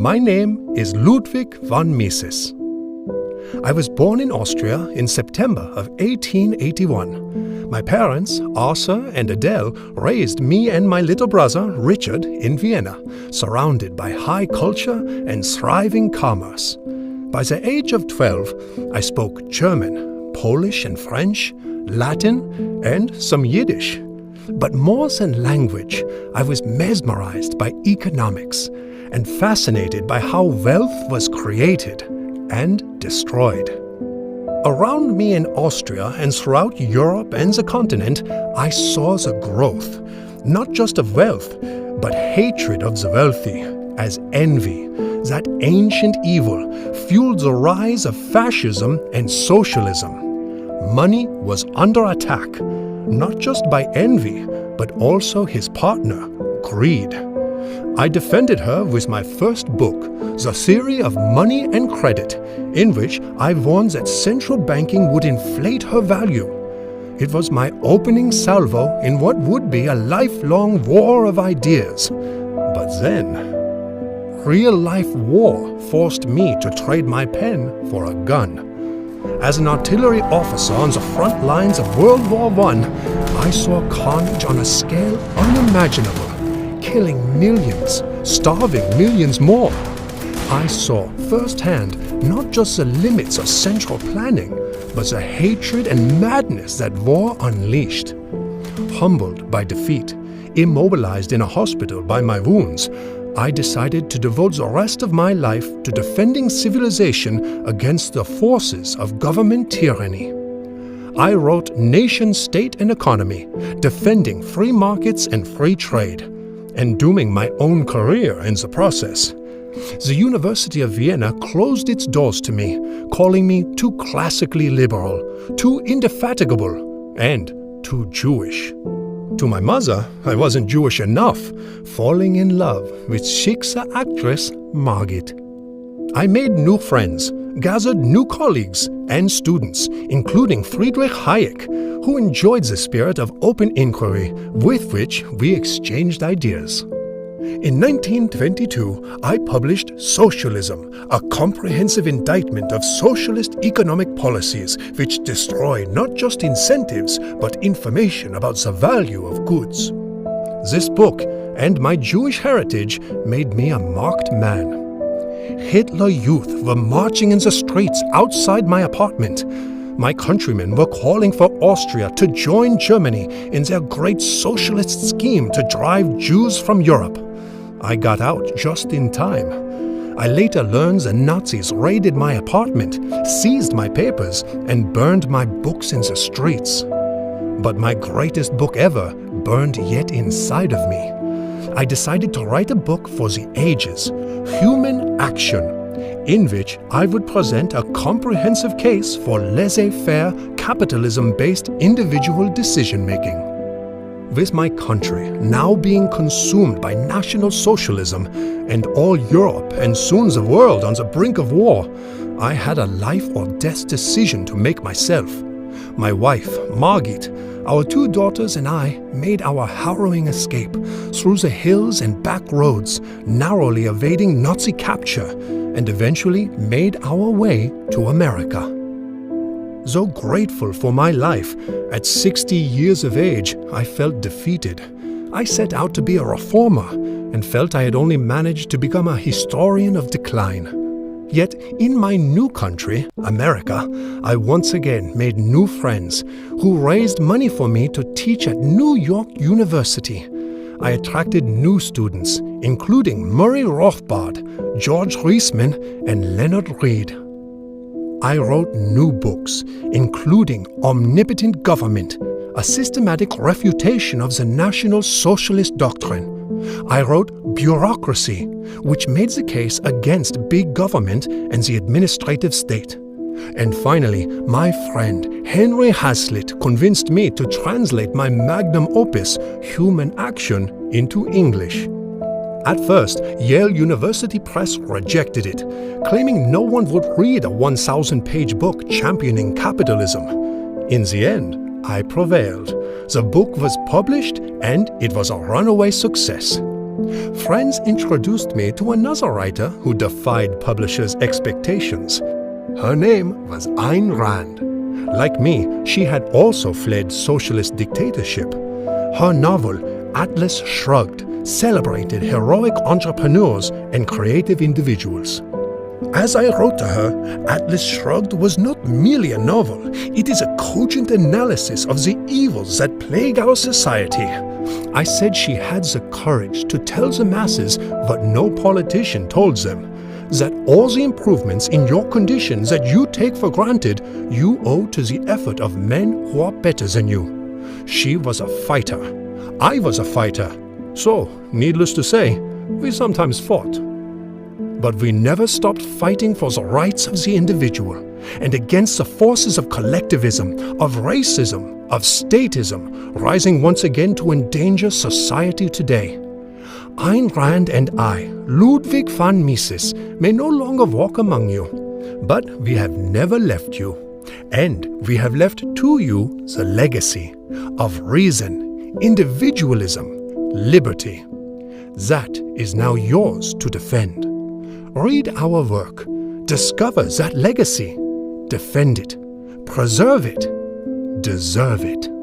My name is Ludwig von Mises. I was born in Austria in September of 1881. My parents, Arthur and Adele, raised me and my little brother, Richard, in Vienna, surrounded by high culture and thriving commerce. By the age of 12, I spoke German, Polish and French, Latin, and some Yiddish. But more than language, I was mesmerized by economics and fascinated by how wealth was created and destroyed. Around me in Austria and throughout Europe and the continent, I saw the growth, not just of wealth, but hatred of the wealthy, as envy, that ancient evil, fueled the rise of fascism and socialism. Money was under attack, not just by envy, but also his partner, greed. I defended her with my first book, The Theory of Money and Credit, in which I warned that central banking would inflate her value. It was my opening salvo in what would be a lifelong war of ideas. But then, real-life war forced me to trade my pen for a gun. As an artillery officer on the front lines of World War I, I saw carnage on a scale unimaginable, killing millions, starving millions more. I saw firsthand not just the limits of central planning, but the hatred and madness that war unleashed. Humbled by defeat, immobilized in a hospital by my wounds, I decided to devote the rest of my life to defending civilization against the forces of government tyranny. I wrote Nation, State and Economy, defending free markets and free trade, and dooming my own career in the process. The University of Vienna closed its doors to me, calling me too classically liberal, too indefatigable, and too Jewish. To my mother, I wasn't Jewish enough, falling in love with Schicksa actress Margit. I made new friends, gathered new colleagues and students, including Friedrich Hayek, who enjoyed the spirit of open inquiry with which we exchanged ideas. In 1922, I published Socialism, a comprehensive indictment of socialist economic policies which destroy not just incentives, but information about the value of goods. This book and my Jewish heritage made me a marked man. Hitler Youth were marching in the streets outside my apartment. My countrymen were calling for Austria to join Germany in their great socialist scheme to drive Jews from Europe. I got out just in time. I later learned the Nazis raided my apartment, seized my papers, and burned my books in the streets. But my greatest book ever burned yet inside of me. I decided to write a book for the ages, Human Action, in which I would present a comprehensive case for laissez-faire, capitalism-based individual decision-making. With my country now being consumed by National Socialism and all Europe and soon the world on the brink of war, I had a life or death decision to make myself. My wife, Margit, our two daughters and I made our harrowing escape through the hills and back roads, narrowly evading Nazi capture, and eventually made our way to America. Though grateful for my life, at 60 years of age, I felt defeated. I set out to be a reformer and felt I had only managed to become a historian of decline. Yet in my new country, America, I once again made new friends who raised money for me to teach at New York University. I attracted new students, including Murray Rothbard, George Reisman, and Leonard Read. I wrote new books, including Omnipotent Government, a systematic refutation of the National Socialist doctrine. I wrote Bureaucracy, which made the case against big government and the administrative state. And finally, my friend Henry Hazlitt convinced me to translate my magnum opus, Human Action, into English. At first, Yale University Press rejected it, claiming no one would read a 1,000-page book championing capitalism. In the end, I prevailed. The book was published and it was a runaway success. Friends introduced me to another writer who defied publishers' expectations. Her name was Ayn Rand. Like me, she had also fled socialist dictatorship. Her novel, Atlas Shrugged, celebrated heroic entrepreneurs and creative individuals. As I wrote to her, Atlas Shrugged was not merely a novel. It is a cogent analysis of the evils that plague our society. I said she had the courage to tell the masses what no politician told them, that all the improvements in your conditions that you take for granted, you owe to the effort of men who are better than you. She was a fighter. I was a fighter. So, needless to say, we sometimes fought. But we never stopped fighting for the rights of the individual and against the forces of collectivism, of racism, of statism, rising once again to endanger society today. Ayn Rand and I, Ludwig von Mises, may no longer walk among you, but we have never left you, and we have left to you the legacy of reason, individualism, liberty. That is now yours to defend. Read our work, discover that legacy, defend it, preserve it, deserve it.